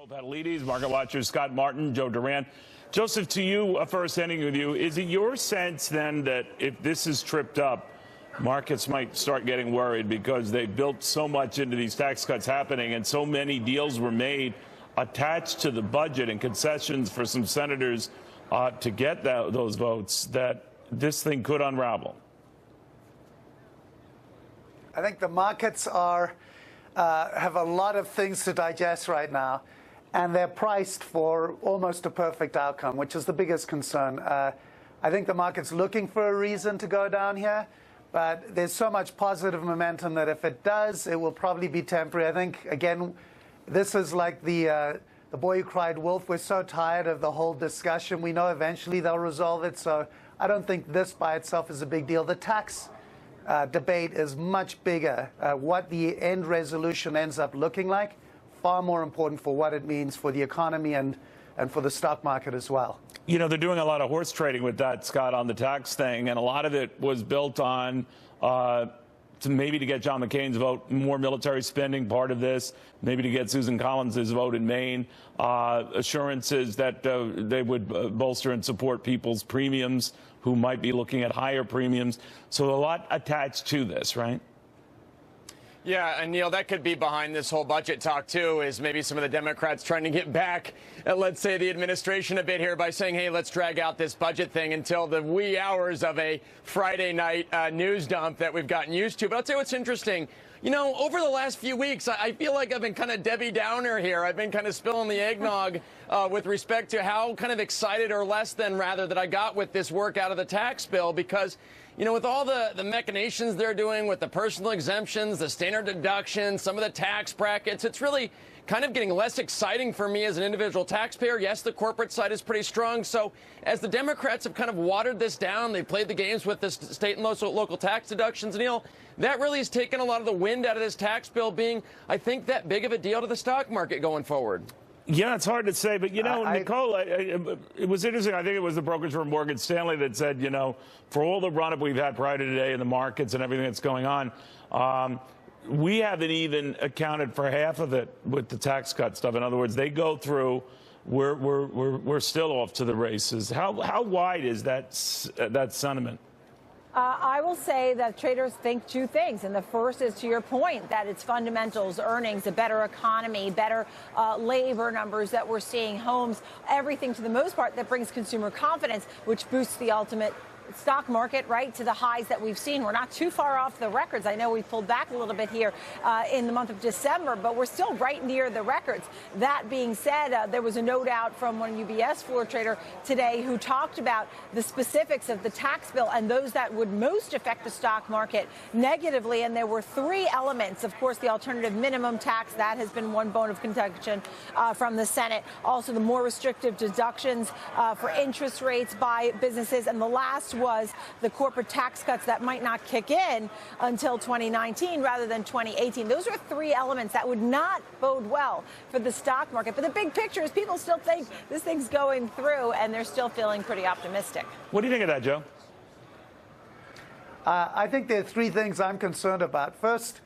Patalides, market watchers Scott Martin, Joe Duran. Joseph, to you, first ending with you, is it your sense then that if this is tripped up, markets might start getting worried because they built so much into these tax cuts happening and so many deals were made attached to the budget and concessions for some senators to get those votes that this thing could unravel? I think the markets have a lot of things to digest right now, and they're priced for almost a perfect outcome, which is the biggest concern. I think the market's looking for a reason to go down here, but there's so much positive momentum that if it does, it will probably be temporary. I think, again, this is like the boy who cried wolf. We're so tired of the whole discussion. We know eventually they'll resolve it, so I don't think this by itself is a big deal. The tax debate is much bigger. What the end resolution ends up looking like, far more important for what it means for the economy and for the stock market as well. You know, they're doing a lot of horse trading with that, Scott, on the tax thing, and a lot of it was built on maybe to get John McCain's vote, more military spending, part of this, maybe to get Susan Collins's vote in Maine, assurances that they would bolster and support people's premiums who might be looking at higher premiums. So a lot attached to this, right? Yeah, and Neil, that could be behind this whole budget talk, too, is maybe some of the Democrats trying to get back at, let's say, the administration a bit here by saying, hey, let's drag out this budget thing until the wee hours of a Friday night news dump that we've gotten used to. But I'll tell you what's interesting. You know, over the last few weeks, I feel like I've been kind of Debbie Downer here. I've been kind of spilling the eggnog with respect to how kind of excited or less than, rather, that I got with this work out of the tax bill because, you know, with all the machinations they're doing with the personal exemptions, the standard deductions, some of the tax brackets, it's really kind of getting less exciting for me as an individual taxpayer. Yes, the corporate side is pretty strong. So as the Democrats have kind of watered this down, they played the games with the state and local tax deductions, Neil, that really has taken a lot of the wind out of this tax bill being, I think, that big of a deal to the stock market going forward. Yeah, it's hard to say, but, you know, Nicole, it was interesting. I think it was the brokerage firm Morgan Stanley that said, you know, for all the run-up we've had prior to today in the markets and everything that's going on, we haven't even accounted for half of it with the tax cut stuff. In other words, they go through, we're still off to the races. How wide is that sentiment? I will say that traders think two things. And the first is, to your point, that it's fundamentals, earnings, a better economy, better labor numbers that we're seeing, homes, everything to the most part that brings consumer confidence, which boosts the ultimate stock market right to the highs that we've seen. We're not too far off the records. I know we pulled back a little bit here in the month of December, but we're still right near the records. That being said, there was a note out from one UBS floor trader today who talked about the specifics of the tax bill and those that would most affect the stock market negatively. And there were three elements. Of course, the alternative minimum tax, that has been one bone of contention from the Senate. Also, the more restrictive deductions for interest rates by businesses. And the last was the corporate tax cuts that might not kick in until 2019 rather than 2018. Those are three elements that would not bode well for the stock market. But the big picture is people still think this thing's going through, and they're still feeling pretty optimistic. What do you think of that, Joe? I think there are three things I'm concerned about. First,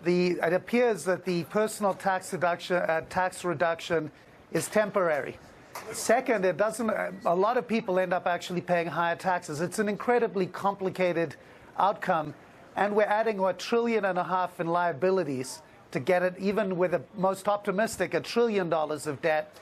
it appears that the personal tax reduction is temporary. Second, a lot of people end up actually paying higher taxes. It's an incredibly complicated outcome, and we're adding $1.5 trillion in liabilities to get it, even with the most optimistic, $1 trillion of debt.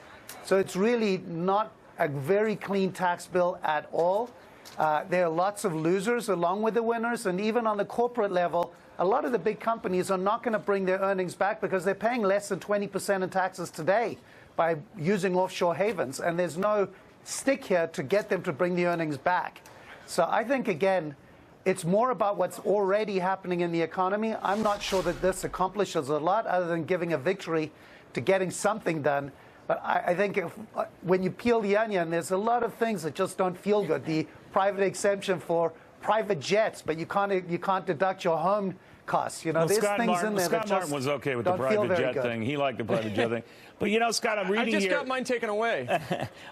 So it's really not a very clean tax bill at all. There are lots of losers along with the winners, and even on the corporate level, a lot of the big companies are not going to bring their earnings back because they're paying less than 20% in taxes today by using offshore havens, and there's no stick here to get them to bring the earnings back. So I think, again, it's more about what's already happening in the economy. I'm not sure that this accomplishes a lot other than giving a victory to getting something done. But I think when you peel the onion, there's a lot of things that just don't feel good. The private exemption for private jets, but you can't deduct your home costs. You know, well, there's Scott things Martin, in there Scott that Martin was okay with the private jet thing. He liked the private jet thing. But, you know, Scott, I'm reading here. I just got mine taken away.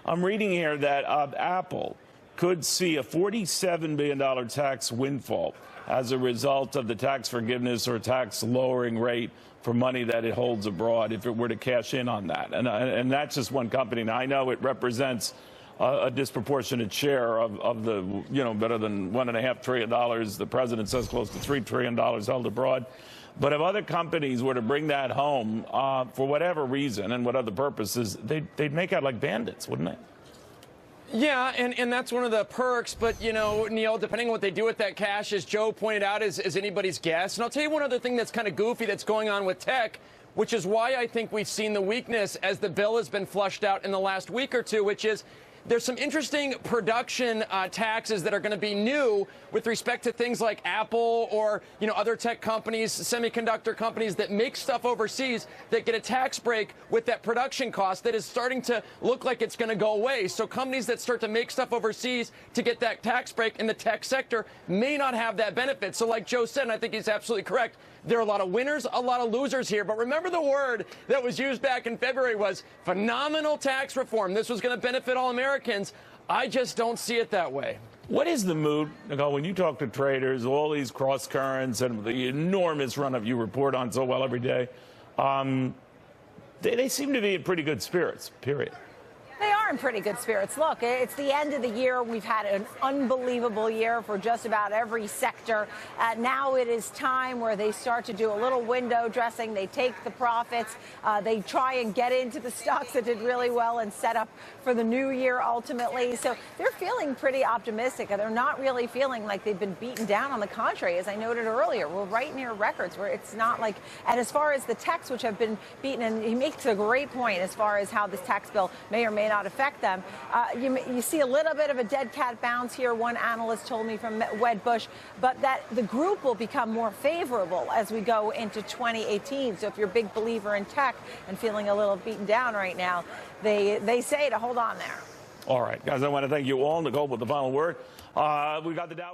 I'm reading here that Apple could see a $47 billion tax windfall as a result of the tax forgiveness or tax lowering rate for money that it holds abroad if it were to cash in on that. And that's just one company. Now, I know it represents a disproportionate share of the, better than $1.5 trillion. The president says close to $3 trillion held abroad. But if other companies were to bring that home for whatever reason and what other purposes, they'd make out like bandits, wouldn't they? Yeah, and that's one of the perks. But, Neil, depending on what they do with that cash, as Joe pointed out, is anybody's guess. And I'll tell you one other thing that's kind of goofy that's going on with tech, which is why I think we've seen the weakness as the bill has been flushed out in the last week or two, which is there's some interesting production taxes that are going to be new with respect to things like Apple or, other tech companies, semiconductor companies that make stuff overseas that get a tax break with that production cost that is starting to look like it's going to go away. So companies that start to make stuff overseas to get that tax break in the tech sector may not have that benefit. So like Joe said, and I think he's absolutely correct, there are a lot of winners, a lot of losers here. But remember the word that was used back in February was phenomenal tax reform. This was going to benefit all Americans. I just don't see it that way. What is the mood, Nicole, when you talk to traders, all these cross currents and the enormous run-up you report on so well every day? They seem to be in pretty good spirits, period. They are in pretty good spirits. Look, it's the end of the year. We've had an unbelievable year for just about every sector. Now it is time where they start to do a little window dressing. They take the profits. They try and get into the stocks that did really well and set up for the new year ultimately. So they're feeling pretty optimistic. They're not really feeling like they've been beaten down. On the contrary, as I noted earlier, we're right near records where it's not like, and as far as the techs which have been beaten, and he makes a great point as far as how this tax bill may or may not affect them. You see a little bit of a dead cat bounce here, one analyst told me from Wedbush, but that the group will become more favorable as we go into 2018. So if you're a big believer in tech and feeling a little beaten down right now, they say to hold on there. All right, guys, I want to thank you all. Nicole with the final word. We got the Dow.